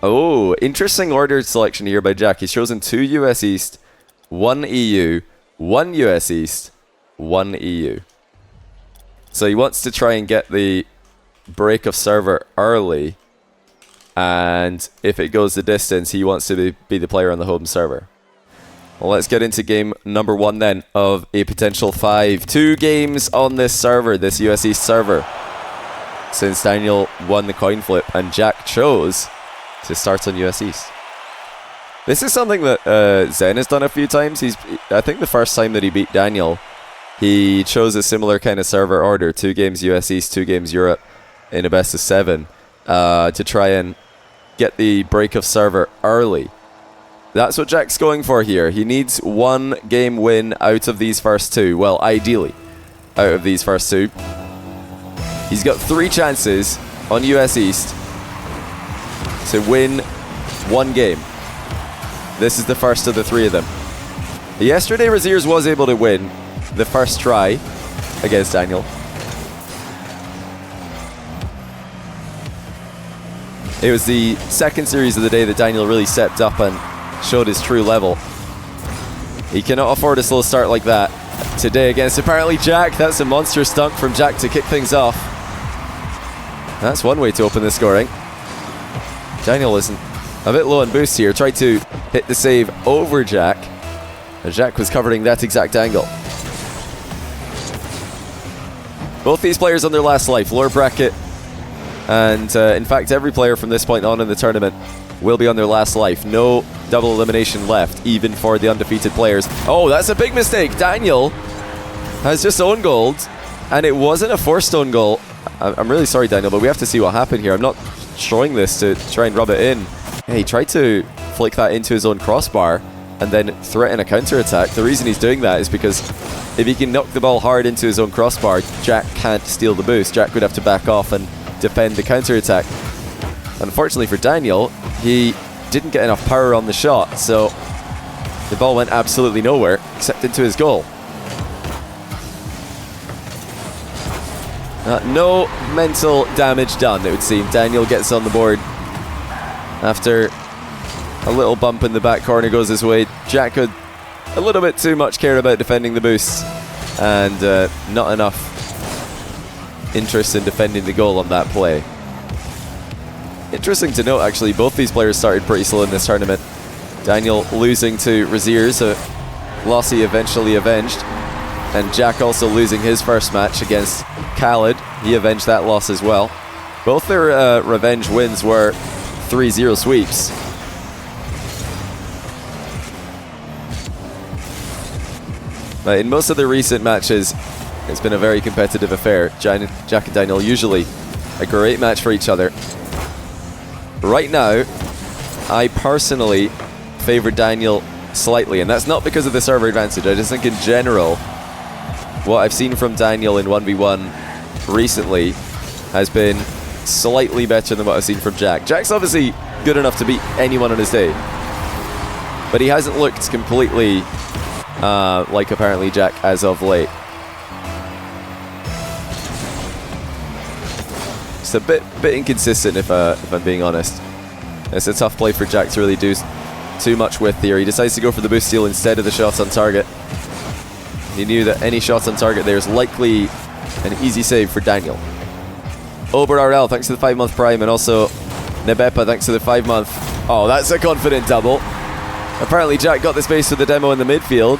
Oh, interesting order selection here by Jack. He's chosen 2 US East, 1 EU, 1 US East, 1 EU. So he wants to try and get the break of server early. And if it goes the distance, he wants to be the player on the home server. Well, let's get into game number 1 then of a potential 5. 2 games on this server, this US East server, since Daniel won the coin flip and Jack chose to start on US East. This is something that Zen has done a few times. I think the first time that he beat Daniel, he chose a similar kind of server order, 2 games US East, 2 games Europe in a best of 7 to try and get the break of server early. That's what Jack's going for here. He needs 1 game win out of these first 2. Well, ideally, out of these first 2. He's got 3 chances on US East to win 1 game. This is the first of the 3 of them. Yesterday, Raziers was able to win the first try against Daniel. It was the second series of the day that Daniel really stepped up and showed his true level. He cannot afford a slow start like that today against apparently Jack. That's a monstrous dunk from Jack to kick things off. That's one way to open the scoring. Daniel isn't a bit low on boost here. Tried to hit the save over Jack, and Jack was covering that exact angle. Both these players on their last life, lower bracket, and in fact every player from this point on in the tournament will be on their last life. No double elimination left, even for the undefeated players. Oh, that's a big mistake. Daniel has just own goaled, and it wasn't a forced own goal. I'm really sorry, Daniel, but we have to see what happened here. I'm not showing this to try and rub it in. He tried to flick that into his own crossbar and then threaten a counter-attack. The reason he's doing that is because if he can knock the ball hard into his own crossbar, Jack can't steal the boost. Jack would have to back off and defend the counter-attack. Unfortunately for Daniel, he didn't get enough power on the shot, so the ball went absolutely nowhere except into his goal. No mental damage done, it would seem. Daniel gets on the board after a little bump in the back corner goes his way. Jack had a little bit too much care about defending the boost and not enough interest in defending the goal on that play. Interesting to note, actually, both these players started pretty slow in this tournament. Daniel losing to Raziers, a loss he eventually avenged, and Jack also losing his first match against Khaled. He avenged that loss as well. Both their revenge wins were 3-0 sweeps. But in most of the recent matches, it's been a very competitive affair. Jack and Daniel usually a great match for each other. Right now, I personally favor Daniel slightly, and that's not because of the server advantage. I just think in general, what I've seen from Daniel in 1v1 recently has been slightly better than what I've seen from Jack. Jack's obviously good enough to beat anyone on his day, but he hasn't looked completely like apparently Jack as of late. It's a bit inconsistent if I'm being honest. It's a tough play for Jack to really do too much with here. He decides to go for the boost steal instead of the shots on target. He knew that any shots on target there is likely an easy save for Daniel. OberRL, thanks to the 5-month prime, and also Nebepa, thanks to the 5-month. Oh, that's a confident double. Apparently Jack got the space for the demo in the midfield.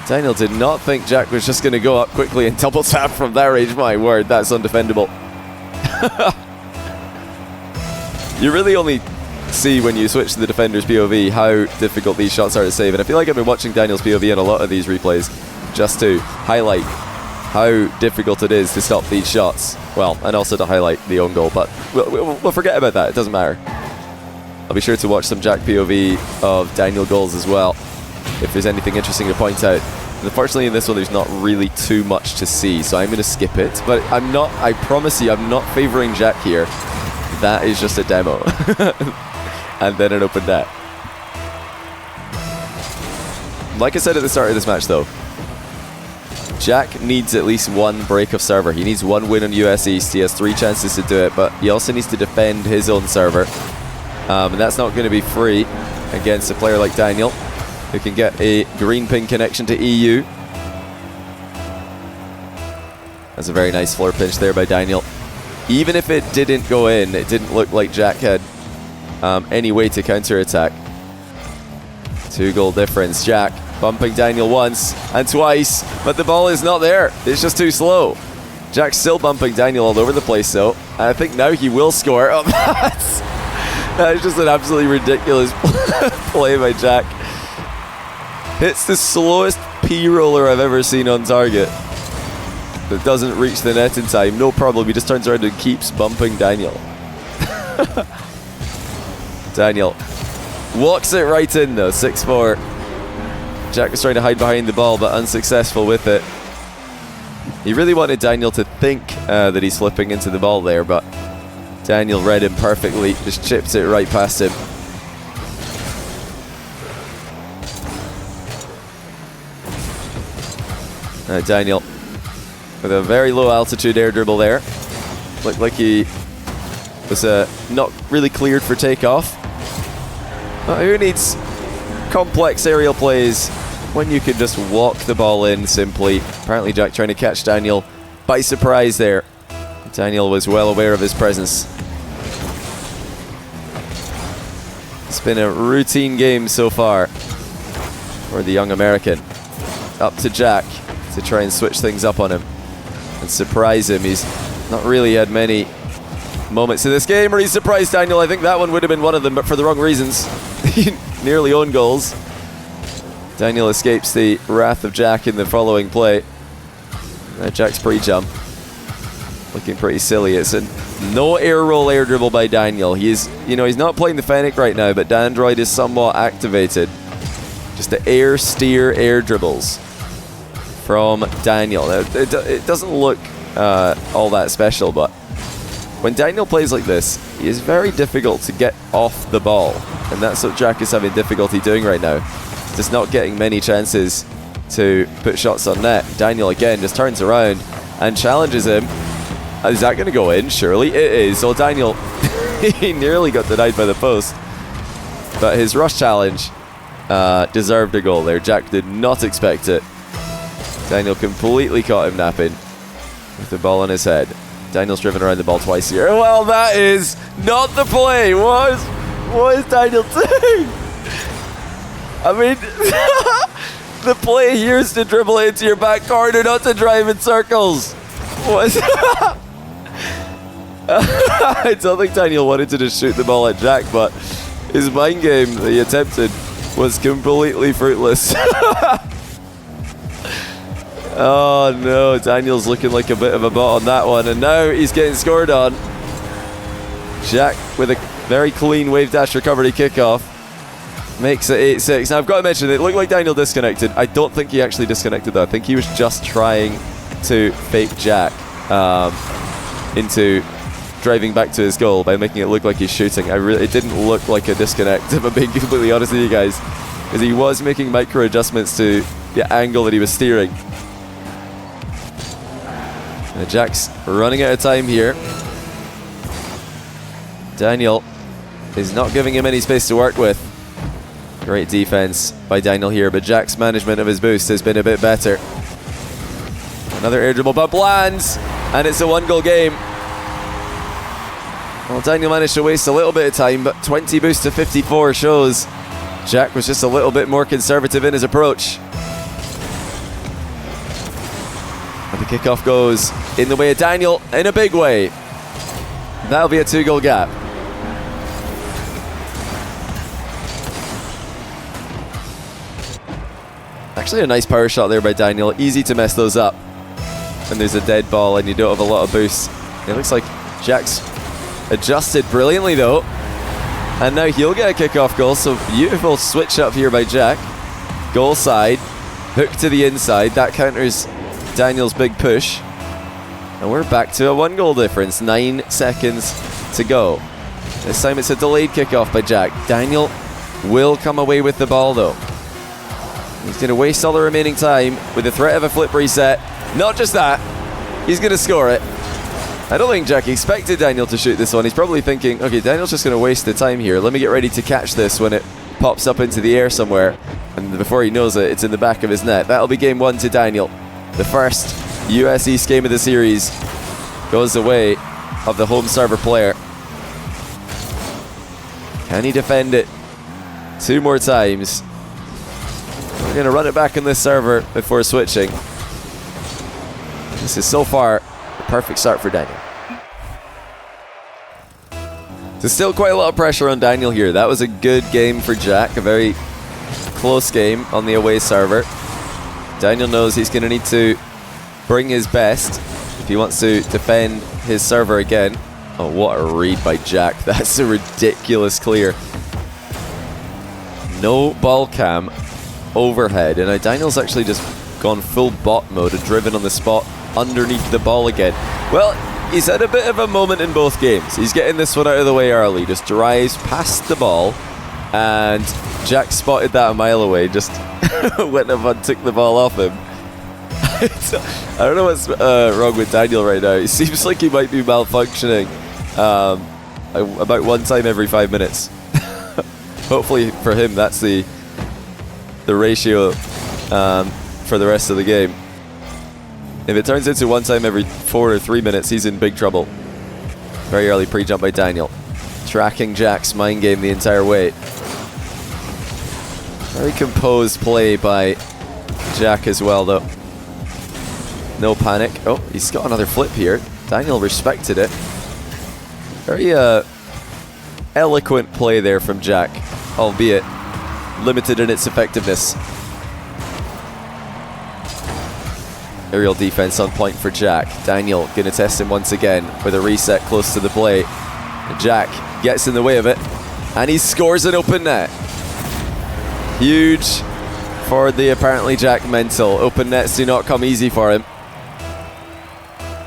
Daniel did not think Jack was just going to go up quickly and double tap from that range. My word, that's undefendable. You really only see when you switch to the defender's POV how difficult these shots are to save, and I feel like I've been watching Daniel's POV in a lot of these replays just to highlight how difficult it is to stop these shots. Well, and also to highlight the own goal, but we'll forget about that, it doesn't matter. I'll be sure to watch some Jack POV of Daniel goals as well, if there's anything interesting to point out. Unfortunately in this one there's not really too much to see, so I'm going to skip it, but I promise you, I'm not favouring Jack here. That is just a demo. And then an open net. Like I said at the start of this match though, Jack needs at least one break of server. He needs one win on US East. He has 3 chances to do it, but he also needs to defend his own server. And that's not going to be free against a player like Daniel, who can get a green ping connection to EU. That's a very nice floor pinch there by Daniel. Even if it didn't go in, it didn't look like Jack had any way to counter-attack. 2 goal difference. Jack bumping Daniel once and twice, but the ball is not there. It's just too slow. Jack's still bumping Daniel all over the place, though. And I think now he will score. Oh, that's just an absolutely ridiculous play by Jack. Hits the slowest P-roller I've ever seen on target. That doesn't reach the net in time. No problem. He just turns around and keeps bumping Daniel. Daniel walks it right in, though. 6-4. Jack was trying to hide behind the ball, but unsuccessful with it. He really wanted Daniel to think that he's flipping into the ball there, but Daniel read him perfectly. Just chipped it right past him. Daniel with a very low altitude air dribble there. Looked like he was not really cleared for takeoff. Who needs complex aerial plays when you can just walk the ball in simply? Apparently Jack trying to catch Daniel by surprise there. Daniel was well aware of his presence. It's been a routine game so far for the young American. Up to Jack to try and switch things up on him and surprise him. He's not really had many moments in this game where he's surprised Daniel. I think that one would have been one of them, but for the wrong reasons. He nearly owned goals. Daniel escapes the wrath of Jack in the following play. Jack's pre-jump looking pretty silly. It's a no air roll air dribble by Daniel. He's not playing the Fennec right now, but Dandroid is somewhat activated. Just the air steer air dribbles from Daniel. Now, it doesn't look all that special, but when Daniel plays like this, he is very difficult to get off the ball, and that's what Jack is having difficulty doing right now. Just not getting many chances to put shots on net. Daniel again just turns around and challenges him. Is that going to go in? Surely it is. So Daniel, he nearly got denied by the post, but his rush challenge deserved a goal there. Jack did not expect it. Daniel completely caught him napping with the ball on his head. Daniel's driven around the ball twice here. Well, that is not the play. What is Daniel doing? I mean, the play here is to dribble it into your back corner, not to drive in circles. What? I don't think Daniel wanted to just shoot the ball at Jack, but his mind game that he attempted was completely fruitless. Oh no, Daniel's looking like a bit of a bot on that one, and now he's getting scored on. Jack with a very clean wave dash recovery kickoff makes it 8-6. Now I've got to mention, it looked like Daniel disconnected. I don't think he actually disconnected though. I think he was just trying to fake Jack into driving back to his goal by making it look like he's shooting. It didn't look like a disconnect, if I'm being completely honest with you guys, because he was making micro adjustments to the angle that he was steering. Jack's running out of time here. Daniel is not giving him any space to work with. Great defense by Daniel here, but Jack's management of his boost has been a bit better. Another air dribble bump lands, and it's a 1-goal game. Well, Daniel managed to waste a little bit of time, but 20 boost to 54 shows Jack was just a little bit more conservative in his approach. And the kickoff goes in the way of Daniel in a big way. That'll be a 2-goal gap. Actually a nice power shot there by Daniel. Easy to mess those up when there's a dead ball and you don't have a lot of boost. It looks like Jack's adjusted brilliantly though. And now he'll get a kickoff goal. So beautiful switch up here by Jack. Goal side. Hook to the inside. That counters Daniel's big push. And we're back to a 1-goal difference. 9 seconds to go. This time it's a delayed kickoff by Jack. Daniel will come away with the ball though. He's going to waste all the remaining time with the threat of a flip reset. Not just that, he's going to score it. I don't think Jack expected Daniel to shoot this one. He's probably thinking, okay, Daniel's just going to waste the time here. Let me get ready to catch this when it pops up into the air somewhere. And before he knows it, it's in the back of his net. That'll be game 1 to Daniel. The first US East game of the series goes the way of the home server player. Can he defend it 2 more times? We're going to run it back on this server before switching. This is so far the perfect start for Daniel. There's still quite a lot of pressure on Daniel here. That was a good game for Jack, a very close game on the away server. Daniel knows he's going to need to bring his best if he wants to defend his server again. Oh, what a read by Jack. That's a ridiculous clear. No ball cam overhead, and now Daniel's actually just gone full bot mode and driven on the spot underneath the ball again. Well, he's had a bit of a moment in both games. He's getting this one out of the way early, just drives past the ball, and Jack spotted that a mile away, just went up and took the ball off him. I don't know what's wrong with Daniel right now. It seems like he might be malfunctioning about 1 time every 5 minutes. Hopefully for him that's the ratio for the rest of the game. If it turns into 1 time every 4 or 3 minutes, he's in big trouble. Very early pre-jump by Daniel. Tracking Jack's mind game the entire way. Very composed play by Jack as well, though. No panic. Oh, he's got another flip here. Daniel respected it. Very eloquent play there from Jack, albeit limited in its effectiveness. Aerial defense on point for Jack. Daniel going to test him once again with a reset close to the play. And Jack gets in the way of it, and he scores an open net. Huge for the apparently Jack mental. Open nets do not come easy for him.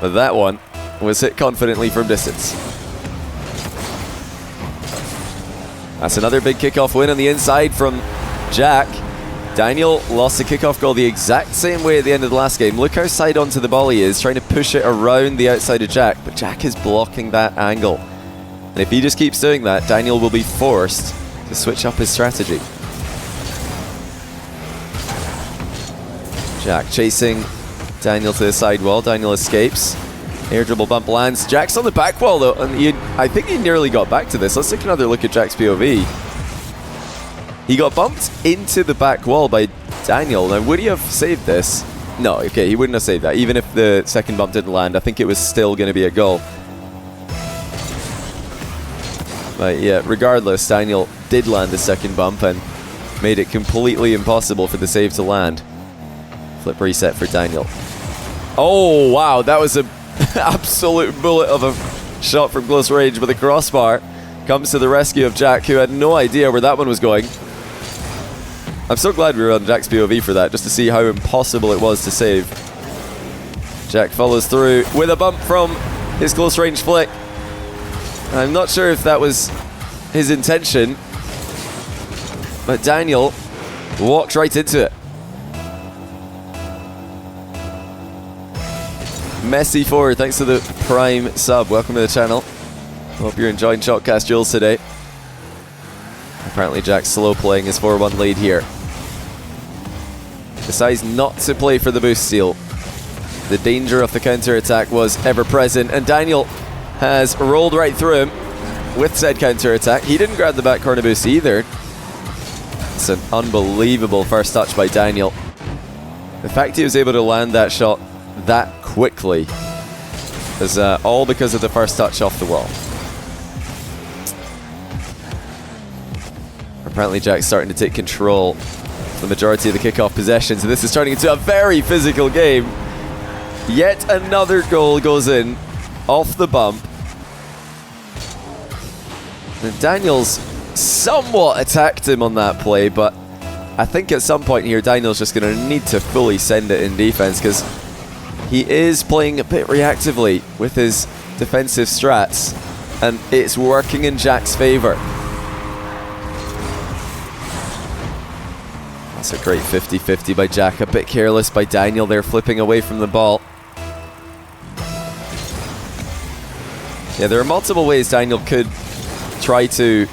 But that one was hit confidently from distance. That's another big kickoff win on the inside from Jack. Daniel lost the kickoff goal the exact same way at the end of the last game. Look how side onto the ball he is, trying to push it around the outside of Jack, but Jack is blocking that angle. And if he just keeps doing that, Daniel will be forced to switch up his strategy. Jack chasing Daniel to the side wall. Daniel escapes. Air dribble bump lands. Jack's on the back wall though, and I think he nearly got back to this. Let's take another look at Jack's POV. He got bumped into the back wall by Daniel. Now, would he have saved this? No, okay, he wouldn't have saved that. Even if the second bump didn't land, I think it was still going to be a goal. But yeah, regardless, Daniel did land the second bump and made it completely impossible for the save to land. Flip reset for Daniel. Oh, wow, that was an absolute bullet of a shot from close range, but the crossbar comes to the rescue of Jack, who had no idea where that one was going. I'm so glad we were on Jack's POV for that, just to see how impossible it was to save. Jack follows through with a bump from his close range flick. I'm not sure if that was his intention, but Daniel walked right into it. Messi Ford, thanks for the Prime sub. Welcome to the channel. Hope you're enjoying Shotcast Duels today. Apparently Jack's slow playing his 4-1 lead here. Decides not to play for the boost steal. The danger of the counter-attack was ever present, and Daniel has rolled right through him with said counter-attack. He didn't grab the back corner boost either. It's an unbelievable first touch by Daniel. The fact he was able to land that shot that quickly is all because of the first touch off the wall. Apparently Jack's starting to take control of the majority of the kickoff possession, so this is turning into a very physical game. Yet another goal goes in off the bump. And Daniel's somewhat attacked him on that play, but I think at some point here Daniel's just going to need to fully send it in defense, because he is playing a bit reactively with his defensive strats, and it's working in Jack's favor. That's a great 50-50 by Jack. A bit careless by Daniel there, flipping away from the ball. Yeah, there are multiple ways Daniel could try to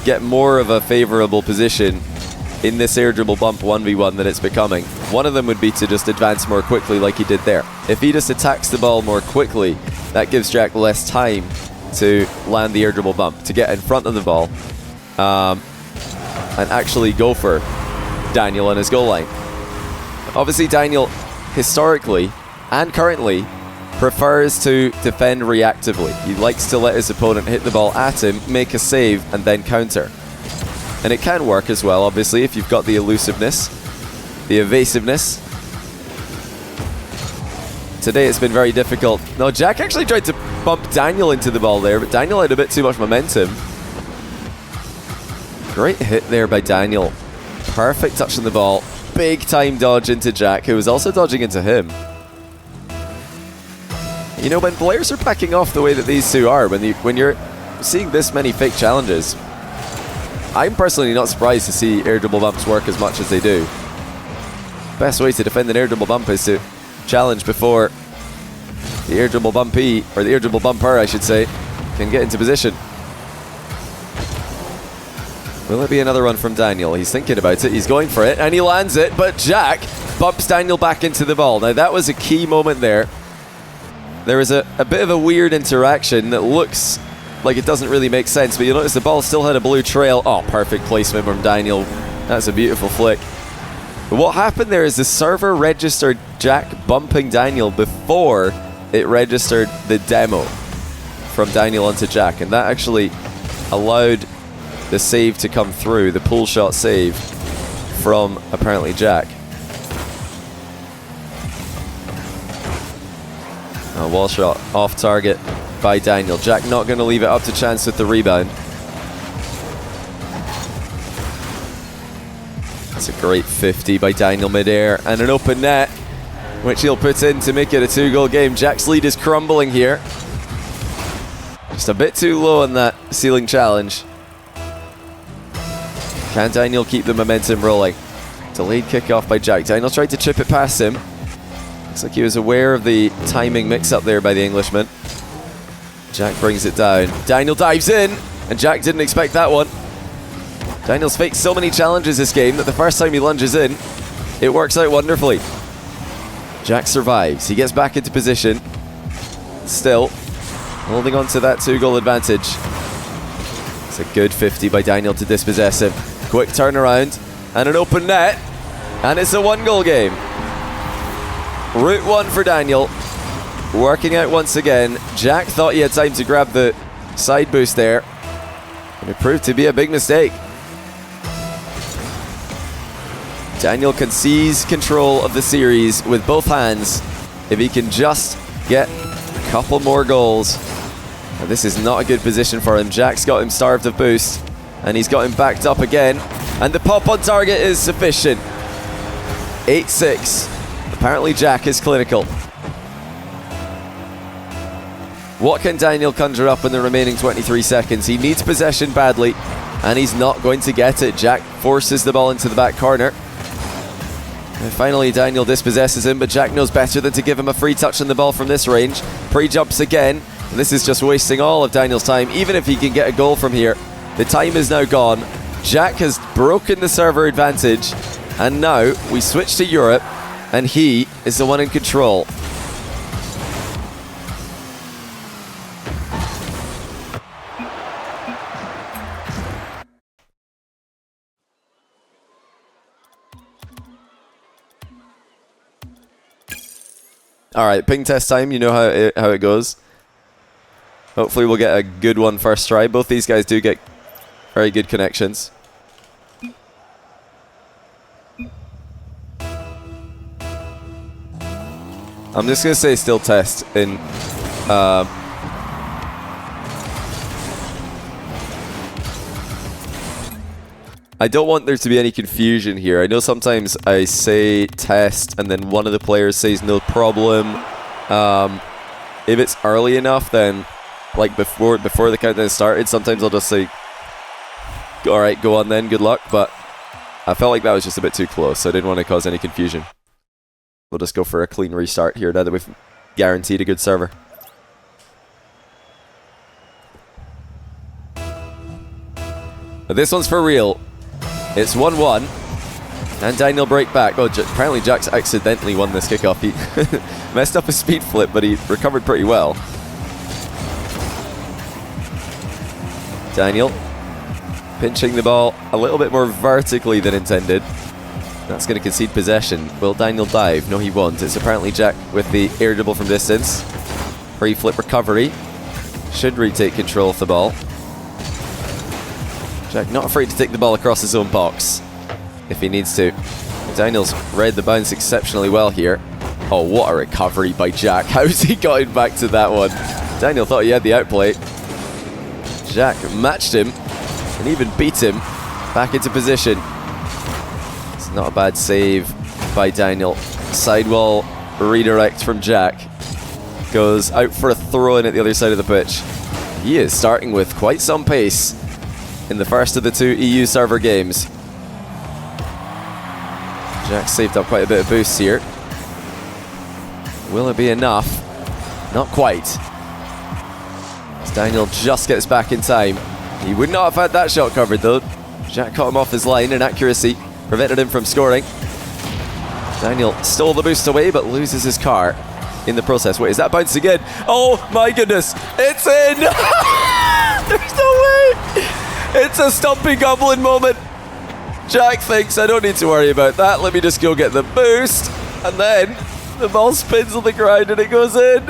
get more of a favourable position in this air dribble bump 1v1 that it's becoming. One of them would be to just advance more quickly like he did there. If he just attacks the ball more quickly, that gives Jack less time to land the air dribble bump, to get in front of the ball and actually go for Daniel on his goal line. Obviously Daniel, historically and currently, prefers to defend reactively. He likes to let his opponent hit the ball at him, make a save, and then counter. And it can work as well, obviously, if you've got the elusiveness, the evasiveness. Today it's been very difficult. No, Jack actually tried to bump Daniel into the ball there, but Daniel had a bit too much momentum. Great hit there by Daniel. Perfect touch on the ball. Big time dodge into Jack, who was also dodging into him. You know, when players are backing off the way that these two are, when you're seeing this many fake challenges, I'm personally not surprised to see air dribble bumps work as much as they do. Best way to defend an air dribble bump is to challenge before the air dribble bumpee, or the air dribble bumper I should say, can get into position. Will it be another one from Daniel? He's thinking about it, he's going for it, and he lands it, but Jack bumps Daniel back into the ball. Now that was a key moment there. There is a bit of a weird interaction that looks like it doesn't really make sense, but you'll notice the ball still had a blue trail. Oh, perfect placement from Daniel. That's a beautiful flick. But what happened there is the server registered Jack bumping Daniel before it registered the demo from Daniel onto Jack, and that actually allowed the save to come through, the pull shot save from apparently Jack. A wall shot off target by Daniel. Jack not going to leave it up to chance with the rebound. That's a great 50 by Daniel midair, and an open net, which he'll put in to make it a 2-goal game. Jack's lead is crumbling here. Just a bit too low on that ceiling challenge. Can Daniel keep the momentum rolling? Delayed kickoff by Jack. Daniel tried to chip it past him. Looks like he was aware of the timing mix-up there by the Englishman. Jack brings it down. Daniel dives in, and Jack didn't expect that one. Daniel's faked so many challenges this game that the first time he lunges in, it works out wonderfully. Jack survives. He gets back into position. Still holding on to that 2-goal advantage. It's a good 50 by Daniel to dispossess him. Quick turnaround, and an open net, and it's a 1-goal game. Route 1 for Daniel, working out once again. Jack thought he had time to grab the side boost there, and it proved to be a big mistake. Daniel can seize control of the series with both hands if he can just get a couple more goals. And this is not a good position for him. Jack's got him starved of boost, and he's got him backed up again, and the pop on target is sufficient. 8-6. Apparently Jack is clinical. What can Daniel conjure up in the remaining 23 seconds? He needs possession badly, and he's not going to get it. Jack forces the ball into the back corner. And finally Daniel dispossesses him, but Jack knows better than to give him a free touch on the ball from this range. Pre-jumps again. This is just wasting all of Daniel's time. Even if he can get a goal from here, the time is now gone. Jack has broken the server advantage, and now we switch to Europe, and he is the one in control. All right, ping test time. You know how it goes. Hopefully we'll get a good one first try. Both these guys do get very good connections. I'm just going to say still test in... I don't want there to be any confusion here. I know sometimes I say test and then one of the players says no problem. If it's early enough, then like before the countdown started, sometimes I'll just say, alright, go on then, good luck. But I felt like that was just a bit too close, so I didn't want to cause any confusion. We'll just go for a clean restart here now that we've guaranteed a good server. But this one's for real. It's 1-1. And Daniel break back. Oh, apparently Jack's accidentally won this kickoff. He messed up a speed flip, but he recovered pretty well. Daniel pinching the ball a little bit more vertically than intended. That's going to concede possession. Will Daniel dive? No, he won't. It's apparently Jack with the air dribble from distance. Free flip recovery. Should retake control of the ball. Jack not afraid to take the ball across his own box if he needs to. Daniel's read the bounce exceptionally well here. Oh, what a recovery by Jack. How's he gotten back to that one? Daniel thought he had the outplay. Jack matched him and even beat him back into position. It's not a bad save by Daniel. Sidewall redirect from Jack. Goes out for a throw-in at the other side of the pitch. He is starting with quite some pace in the first of the two EU server games. Jack saved up quite a bit of boost here. Will it be enough? Not quite. As Daniel just gets back in time. He would not have had that shot covered though. Jack caught him off his line, and accuracy prevented him from scoring. Daniel stole the boost away but loses his car in the process. Wait, is that bounce again? Oh my goodness, it's in! There's no way! It's a Stumpy Goblin moment. Jack thinks, I don't need to worry about that. Let me just go get the boost. And then the ball spins on the ground and it goes in.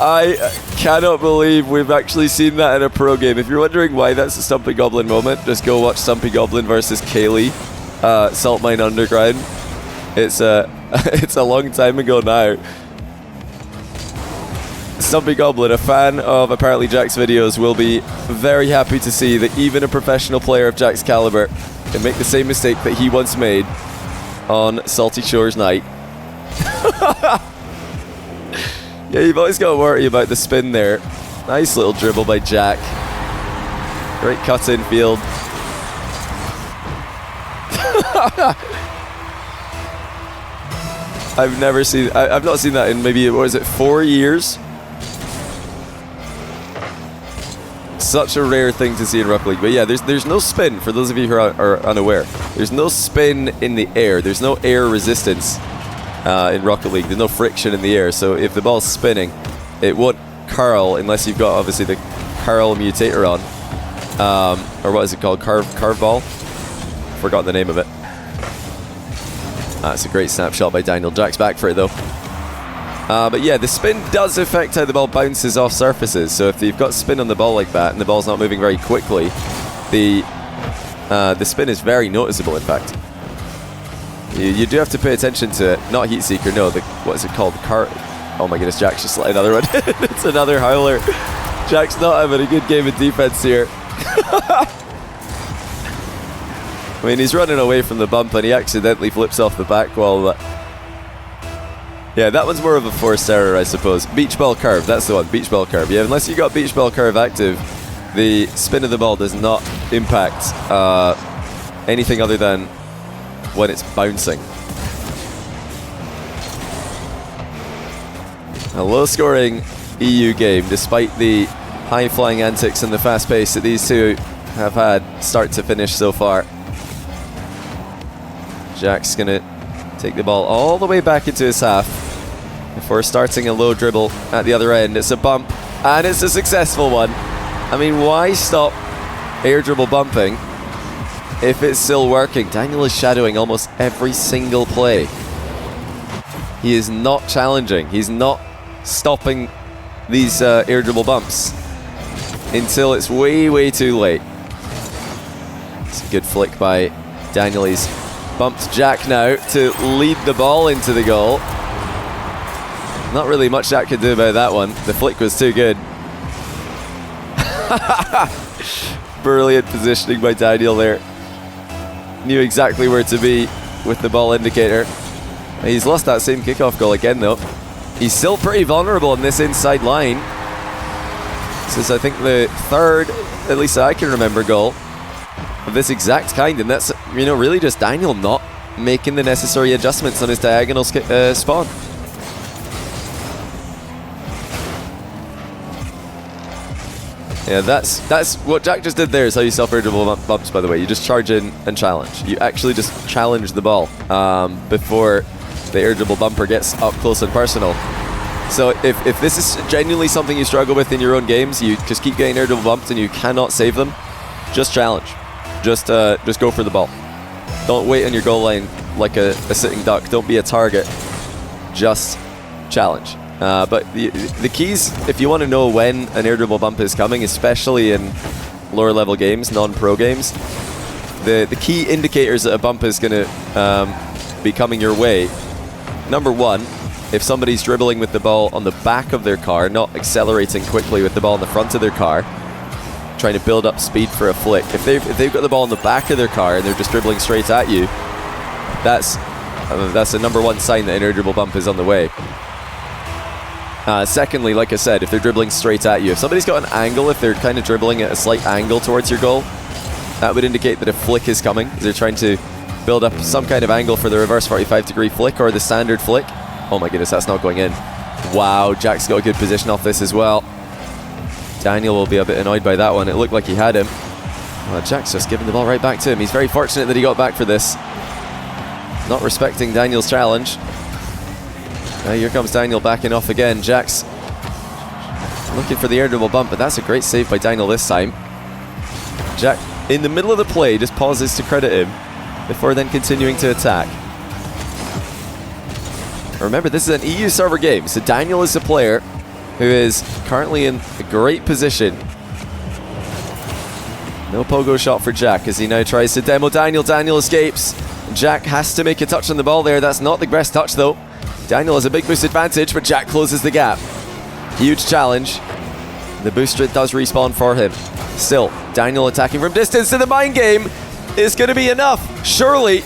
I cannot believe we've actually seen that in a pro game. If you're wondering why that's a Stumpy Goblin moment, just go watch Stumpy Goblin versus Kaylee, Salt Mine Underground. It's a long time ago now. Stumpy Goblin, a fan of apparently Jack's videos, will be very happy to see that even a professional player of Jack's caliber can make the same mistake that he once made on Salty Shores night. Yeah, you've always got to worry about the spin there. Nice little dribble by Jack. Great cut in field. I've not seen that in maybe, what is it, 4 years? Such a rare thing to see in Rocket League. But yeah, there's no spin, for those of you who are unaware. There's no spin in the air. There's no air resistance in Rocket League. There's no friction in the air. So if the ball's spinning, it won't curl unless you've got, obviously, the curl mutator on. Or what is it called? Curve ball? Forgot the name of it. That's a great snapshot by Daniel. Jack's back for it, though. But yeah, the spin does affect how the ball bounces off surfaces. So if you've got spin on the ball like that and the ball's not moving very quickly, the spin is very noticeable, in fact. You do have to pay attention to it. Not Heat Seeker, no. What is it called? Oh my goodness, Jack's just let another one. It's another howler. Jack's not having a good game of defense here. I mean, he's running away from the bump and he accidentally flips off the back wall. But yeah, that one's more of a forced error, I suppose. Beach ball curve, that's the one. Beach ball curve. Yeah, unless you got beach ball curve active, the spin of the ball does not impact anything other than when it's bouncing. A low-scoring EU game, despite the high-flying antics and the fast pace that these two have had start to finish so far. Jack's going to take the ball all the way back into his half before starting a low dribble at the other end. It's a bump, and it's a successful one. I mean, why stop air dribble bumping if it's still working? Daniel is shadowing almost every single play. He is not challenging. He's not stopping these air dribble bumps until it's way, way too late. It's a good flick by Daniel. He's bumped Jack now to lead the ball into the goal. Not really much Jack could do about that one. The flick was too good. Brilliant positioning by Daniel there. Knew exactly where to be with the ball indicator. He's lost that same kickoff goal again though. He's still pretty vulnerable on this inside line. This is, I think, the third, at least I can remember, goal of this exact kind, and that's, you know, really just Daniel not making the necessary adjustments on his diagonal spawn. Yeah, that's what Jack just did there, is how you self-irritable bumps, by the way. You just charge in and challenge. You actually just challenge the ball before the irritable bumper gets up close and personal. So if this is genuinely something you struggle with in your own games, you just keep getting irritable bumped and you cannot save them, just challenge. Just go for the ball. Don't wait on your goal line like a sitting duck. Don't be a target. Just challenge. But the keys, if you want to know when an irritable bump is coming, especially in lower level games, non-pro games, the key indicators that a bump is going to be coming your way. Number one, if somebody's dribbling with the ball on the back of their car, not accelerating quickly with the ball in the front of their car, trying to build up speed for a flick. If they've got the ball in the back of their car and they're just dribbling straight at you, that's the number one sign that an irritable bump is on the way. Secondly, like I said, if they're dribbling straight at you, if somebody's got an angle, if they're kind of dribbling at a slight angle towards your goal, that would indicate that a flick is coming. They're trying to build up some kind of angle for the reverse 45-degree flick or the standard flick. Oh my goodness, that's not going in. Wow, Jack's got a good position off this as well. Daniel will be a bit annoyed by that one. It looked like he had him. Well, Jack's just giving the ball right back to him. He's very fortunate that he got back for this. Not respecting Daniel's challenge. Here comes Daniel backing off again. Jack's looking for the irritable bump, but that's a great save by Daniel this time. Jack, in the middle of the play, just pauses to credit him before then continuing to attack. Remember, this is an EU server game, so Daniel is the player who is currently in a great position. No pogo shot for Jack as he now tries to demo Daniel. Daniel escapes. Jack has to make a touch on the ball there. That's not the best touch though. Daniel has a big boost advantage, but Jack closes the gap. Huge challenge. The booster does respawn for him. Still, Daniel attacking from distance, and the mind game is going to be enough. Surely,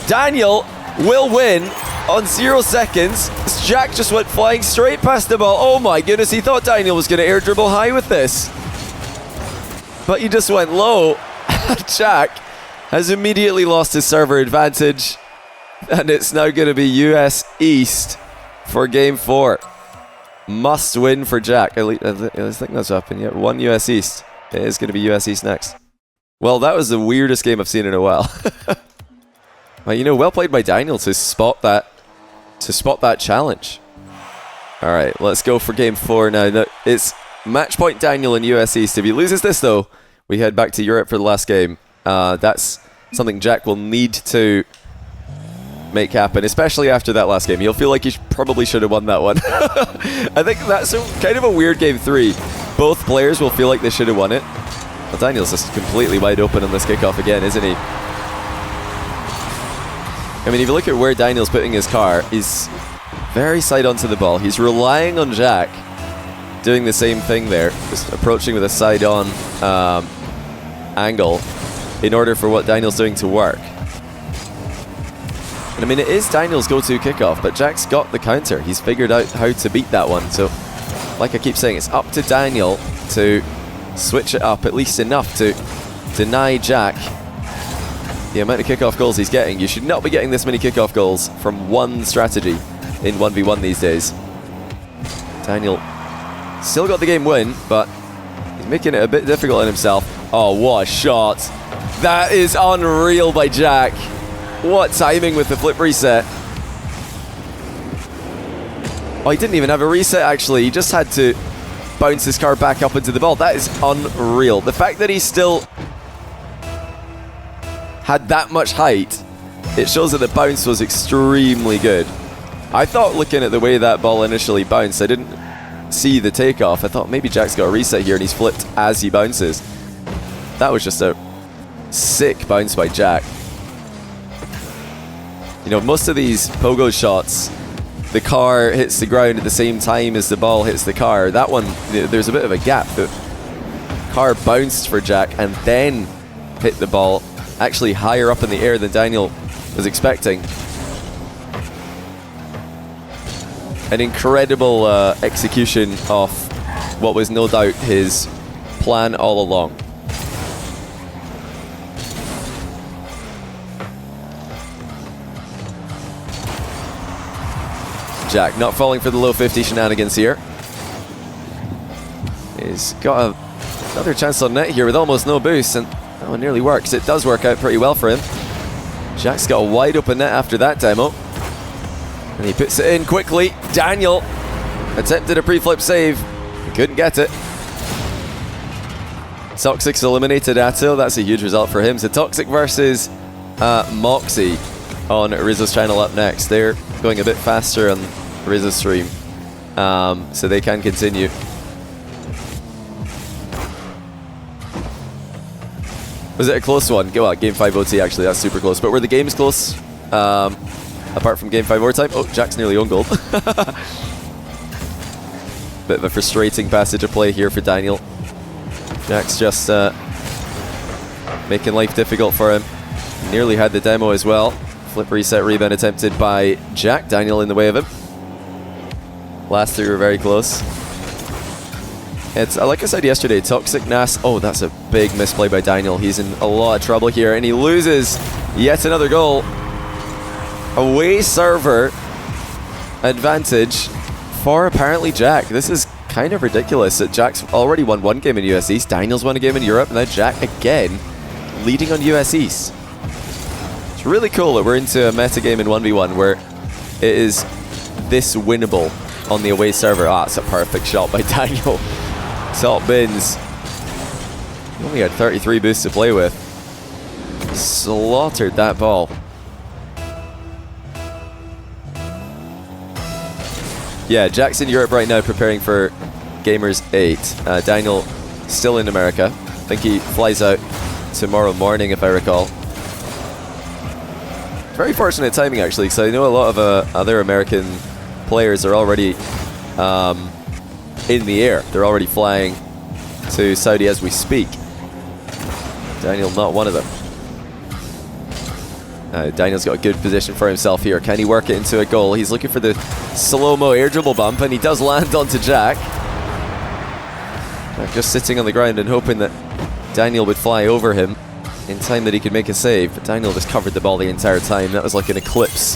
Daniel will win on 0 seconds. Jack just went flying straight past the ball. Oh my goodness, he thought Daniel was going to air dribble high with this. But he just went low. Jack has immediately lost his server advantage. And it's now going to be US East for Game 4. Must win for Jack. I think that's happened yet. 1 US East. It is going to be US East next. Well, that was the weirdest game I've seen in a while. Well, you know, well played by Daniel to spot that challenge. All right, let's go for Game 4 now. It's match point Daniel in US East. If he loses this, though, we head back to Europe for the last game. That's something Jack will need to make happen, especially after that last game. You'll feel like you probably should have won that one. I think that's kind of a weird Game 3. Both players will feel like they should have won it. Well, Daniel's just completely wide open on this kickoff again, isn't he? I mean, if you look at where Daniel's putting his car, he's very side onto the ball. He's relying on Jack doing the same thing there, just approaching with a side on angle in order for what Daniel's doing to work. And I mean, it is Daniel's go-to kickoff, but Jack's got the counter. He's figured out how to beat that one. So, like I keep saying, it's up to Daniel to switch it up at least enough to deny Jack the amount of kickoff goals he's getting. You should not be getting this many kickoff goals from one strategy in 1v1 these days. Daniel still got the game win, but he's making it a bit difficult on himself. Oh, what a shot. That is unreal by Jack. What timing with the flip reset. Oh, he didn't even have a reset, actually. He just had to bounce his car back up into the ball. That is unreal. The fact that he still had that much height, it shows that the bounce was extremely good. I thought, looking at the way that ball initially bounced, I didn't see the takeoff. I thought maybe Jack's got a reset here and he's flipped as he bounces. That was just a sick bounce by Jack. You know, most of these pogo shots, the car hits the ground at the same time as the ball hits the car. That one, there's a bit of a gap. The car bounced for Jack and then hit the ball actually higher up in the air than Daniel was expecting. An incredible execution of what was no doubt his plan all along. AppJack not falling for the low 50 shenanigans here. He's got another chance on net here with almost no boost, and that one nearly works. It does work out pretty well for him. Jack's got a wide open net after that demo. And he puts it in quickly. Daniel attempted a pre-flip save. He couldn't get it. Toxic's eliminated Atto. That's a huge result for him. So Toxic versus Moxie on Rizzo's channel up next. They're going a bit faster on Rizzo's stream. So they can continue. Was it a close one? Well, Game 5 OT actually, that's super close. But were the games close? Apart from Game 5 overtime? Oh, Jack's nearly on goal. Bit of a frustrating passage of play here for Daniel. Jack's just making life difficult for him. Nearly had the demo as well. Flip reset rebound attempted by Jack. Daniel in the way of him. Last three were very close. It's like I said yesterday, Toxic Nas. Oh, that's a big misplay by Daniel. He's in a lot of trouble here, and he loses yet another goal. Away server advantage for apparently Jack. This is kind of ridiculous that Jack's already won one game in US East, Daniel's won a game in Europe, and now Jack again leading on US East. It's really cool that we're into a meta game in 1v1 where it is this winnable on the away server. Ah, it's a perfect shot by Daniel. Top bins. He only had 33 boosts to play with. Slaughtered that ball. Yeah, Jack's in Europe right now preparing for Gamers 8. Daniel still in America. I think he flies out tomorrow morning, if I recall. Very fortunate timing, actually, because I know a lot of other American players are already in the air. They're already flying to Saudi as we speak. Daniel, not one of them. Daniel's got a good position for himself here. Can he work it into a goal? He's looking for the slow-mo air dribble bump, and he does land onto Jack. Jack just sitting on the ground and hoping that Daniel would fly over him in time that he could make a save. But Daniel just covered the ball the entire time. That was like an eclipse.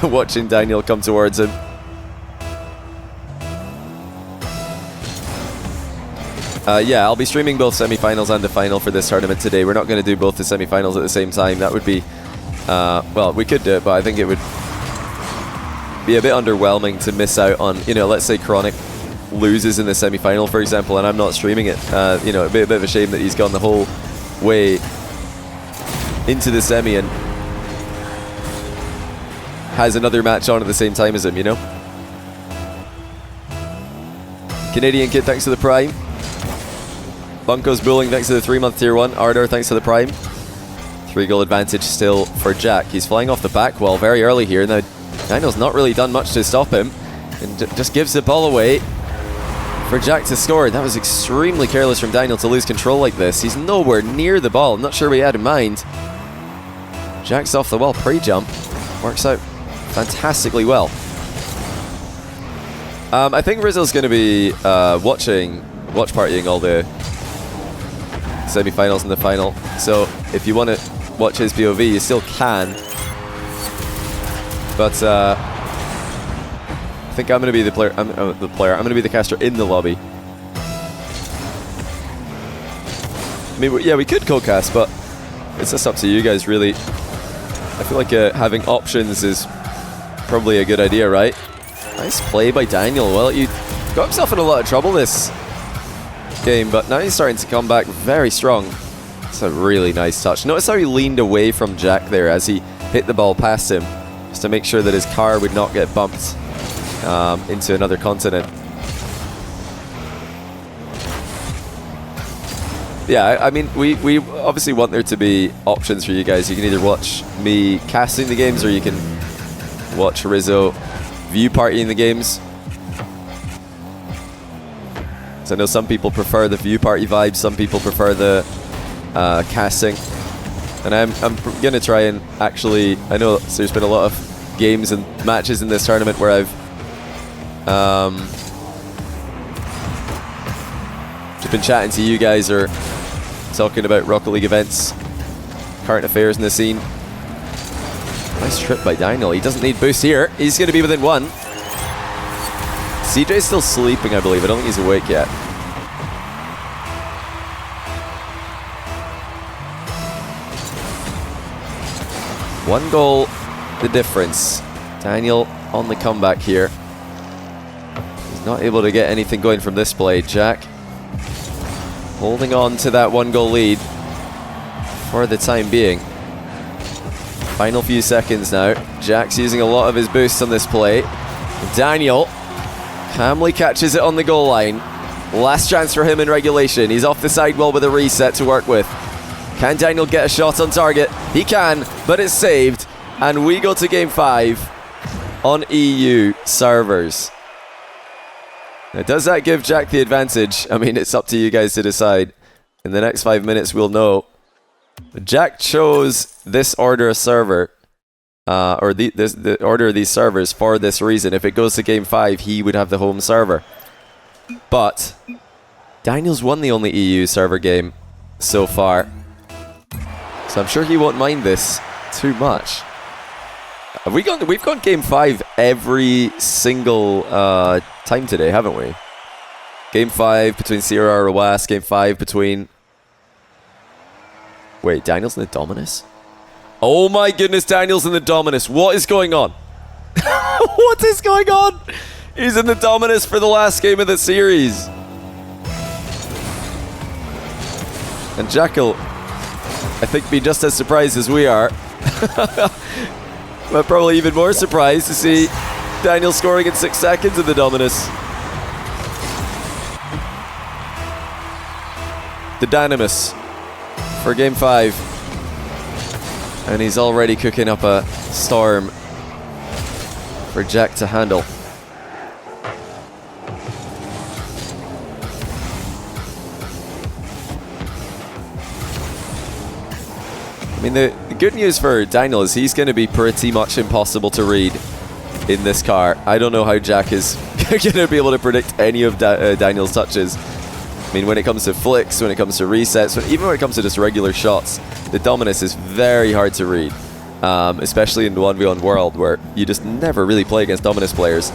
Watching Daniel come towards him. Yeah, I'll be streaming both semi-finals and the final for this tournament today. We're not going to do both the semi-finals at the same time. That would be, well, we could do it, but I think it would be a bit underwhelming to miss out on, you know, let's say Chronic loses in the semi-final, for example, and I'm not streaming it. You know, it'd be a bit of a shame that he's gone the whole way into the semi and has another match on at the same time as him, you know? Canadian Kid, thanks to the Prime. Bunko's Bullying, thanks to the 3-month tier 1. Ardor, thanks to the Prime. 3-goal advantage still for Jack. He's flying off the back wall very early here. Now, Daniel's not really done much to stop him. And just gives the ball away for Jack to score. That was extremely careless from Daniel to lose control like this. He's nowhere near the ball. I'm not sure what he had in mind. Jack's off the wall pre-jump. Works out fantastically well. I think Rizzo's going to be watch partying all the semi-finals and the final. So if you want to watch his POV, you still can. But I think I'm going to be the player. I'm going to be the caster in the lobby. I mean, yeah, we could co-cast, but it's just up to you guys, really. I feel like having options is probably a good idea, right? Nice play by Daniel. Well, you got himself in a lot of trouble this game, but now he's starting to come back very strong. It's a really nice touch. Notice how he leaned away from Jack there as he hit the ball past him, just to make sure that his car would not get bumped into another continent. Yeah, I mean, we obviously want there to be options for you guys. You can either watch me casting the games, or you can watch Rizzo view partying the games. So I know some people prefer the view party vibe, some people prefer the casting. And I'm going to try and actually, I know there's been a lot of games and matches in this tournament where I've just been chatting to you guys or talking about Rocket League events, current affairs in the scene. Nice trip by Daniel. He doesn't need boost here. He's going to be within 1. CJ's still sleeping, I believe. I don't think he's awake yet. One goal, the difference. Daniel on the comeback here. He's not able to get anything going from this play. Jack holding on to that 1-goal lead for the time being. Final few seconds now. Jack's using a lot of his boosts on this play. Daniel calmly catches it on the goal line. Last chance for him in regulation. He's off the sidewall with a reset to work with. Can Daniel get a shot on target? He can, but it's saved. And we go to game 5 on EU servers. Now, does that give Jack the advantage? I mean, it's up to you guys to decide. In the next 5 minutes, we'll know. Jack chose this order of server, or the order of these servers for this reason. If it goes to game 5, he would have the home server. But Daniel's won the only EU server game so far. So I'm sure he won't mind this too much. We've gone game 5 every single time today, haven't we? Game 5 between Sierra Rawas, game 5 between... Wait, Daniel's in the Dominus? Oh my goodness, Daniel's in the Dominus. What is going on? What is going on? He's in the Dominus for the last game of the series. And Jack will, I think, be just as surprised as we are. But probably even more surprised to see Daniel scoring in 6 seconds in the Dominus. The Dynamis for game 5. And he's already cooking up a storm for Jack to handle. I mean, the good news for Daniel is he's going to be pretty much impossible to read in this car. I don't know how Jack is going to be able to predict any of Daniel's touches. I mean, when it comes to flicks, when it comes to resets, even when it comes to just regular shots, the Dominus is very hard to read, especially in the 1v1 world where you just never really play against Dominus players.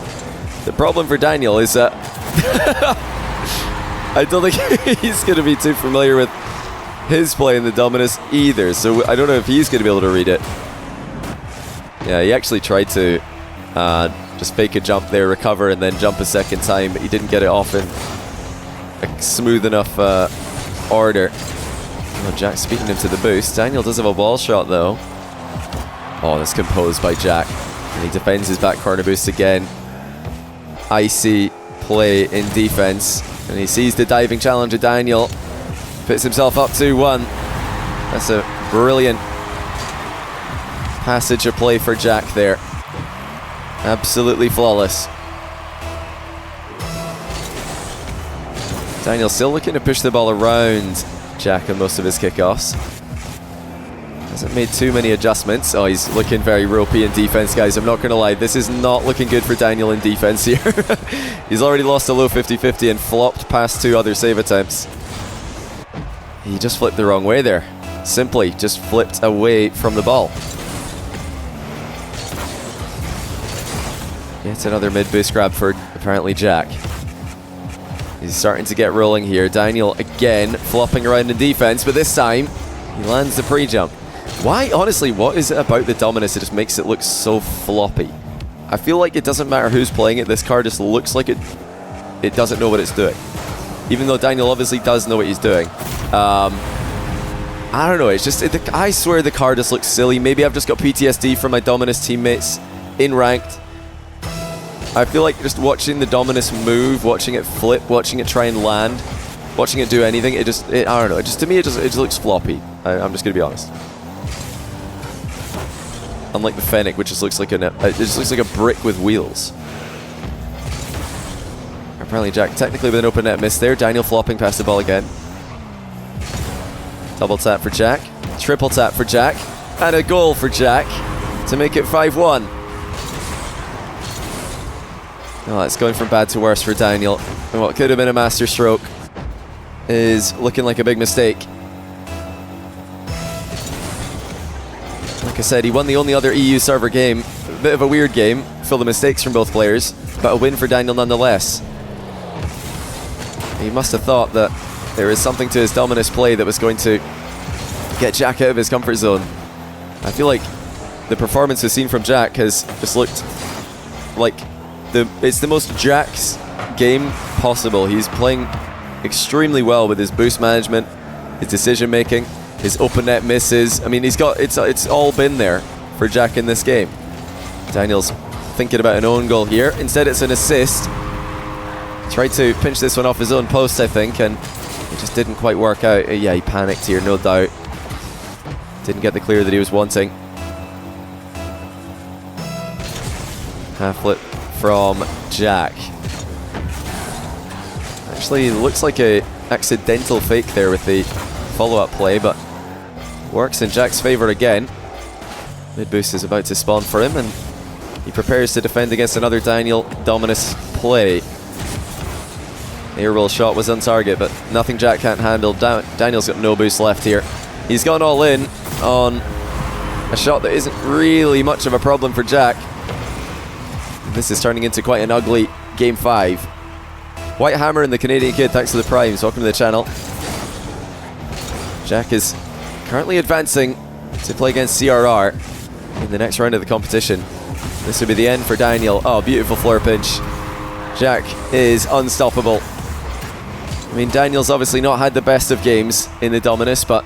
The problem for Daniel is that I don't think he's going to be too familiar with his play in the Dominus either, so I don't know if he's going to be able to read it. Yeah, he actually tried to just fake a jump there, recover, and then jump a second time, but he didn't get it off in a smooth enough order. Oh, Jack speaking him to the boost. Daniel does have a wall shot though. Oh, that's composed by Jack. And he defends his back corner boost again. Icy play in defense. And he sees the diving challenge of Daniel. Puts himself up 2-1. That's a brilliant passage of play for Jack there. Absolutely flawless. Daniel still looking to push the ball around Jack on most of his kickoffs. Hasn't made too many adjustments. Oh, he's looking very ropey in defense, guys. I'm not going to lie. This is not looking good for Daniel in defense here. He's already lost a low 50-50 and flopped past 2 other save attempts. He just flipped the wrong way there. Simply just flipped away from the ball. It's another mid-boost grab for apparently Jack. He's starting to get rolling here. Daniel again flopping around in defense, but this time he lands the pre-jump. Why, honestly, what is it about the Dominus that just makes it look so floppy? I feel like it doesn't matter who's playing it, this car just looks like it doesn't know what it's doing. Even though Daniel obviously does know what he's doing. I don't know, it's just, I swear the car just looks silly. Maybe I've just got PTSD from my Dominus teammates in ranked. I feel like just watching the Dominus move, watching it flip, watching it try and land, watching it do anything, I don't know, to me it just looks floppy. I'm just gonna be honest. Unlike the Fennec, which just looks like a brick with wheels. Apparently Jack technically with an open net miss there. Daniel flopping past the ball again. Double tap for Jack, triple tap for Jack, and a goal for Jack to make it 5-1. Oh, it's going from bad to worse for Daniel. And what could have been a master stroke is looking like a big mistake. Like I said, he won the only other EU server game. A bit of a weird game, full of mistakes from both players, but a win for Daniel nonetheless. He must have thought that there is something to his Dominus play that was going to get Jack out of his comfort zone. I feel like the performance we've seen from Jack has just looked like it's the most Jack's game possible. He's playing extremely well with his boost management, his decision making, his open net misses. I mean, it's all been there for Jack in this game. Daniel's thinking about an own goal here. Instead, it's an assist. Tried to pinch this one off his own post, I think, and it just didn't quite work out. Yeah, he panicked here, no doubt. Didn't get the clear that he was wanting. Half flip from Jack. Actually, looks like a accidental fake there with the follow-up play, but works in Jack's favor again. Mid boost is about to spawn for him, and he prepares to defend against another Daniel Dominus play. The air roll shot was on target, but nothing Jack can't handle. Daniel's got no boost left here. He's gone all in on a shot that isn't really much of a problem for Jack. This is turning into quite an ugly Game 5. White Hammer and the Canadian Kid, thanks to the Primes. Welcome to the channel. Jack is currently advancing to play against CRR in the next round of the competition. This would be the end for Daniel. Oh, beautiful floor pinch. Jack is unstoppable. I mean, Daniel's obviously not had the best of games in the Dominus, but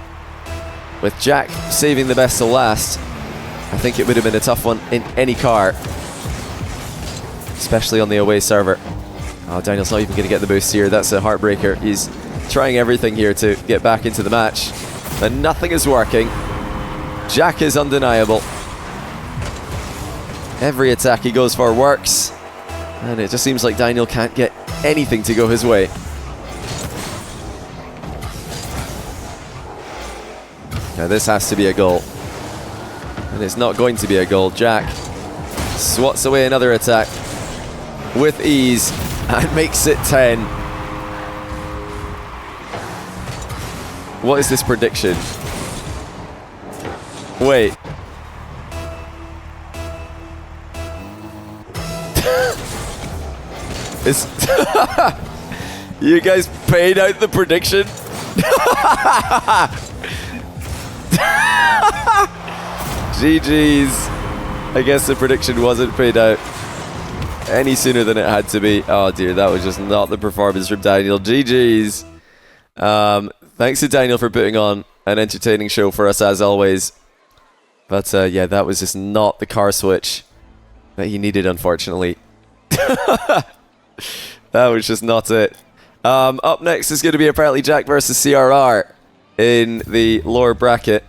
with Jack saving the best to last, I think it would have been a tough one in any car, especially on the away server. Oh, Daniel's not even going to get the boost here. That's a heartbreaker. He's trying everything here to get back into the match, and nothing is working. Jack is undeniable. Every attack he goes for works, and it just seems like Daniel can't get anything to go his way. Now this has to be a goal, and it's not going to be a goal. Jack swats away another attack with ease and makes it 10. What is this prediction? Wait. You guys paid out the prediction? GG's. I guess the prediction wasn't paid out any sooner than it had to be. Oh dear, that was just not the performance from Daniel. GG's. Thanks to Daniel for putting on an entertaining show for us as always. But yeah, that was just not the car switch that he needed, unfortunately. That was just not it. Up next is going to be apparently Jack versus CRR in the lower bracket.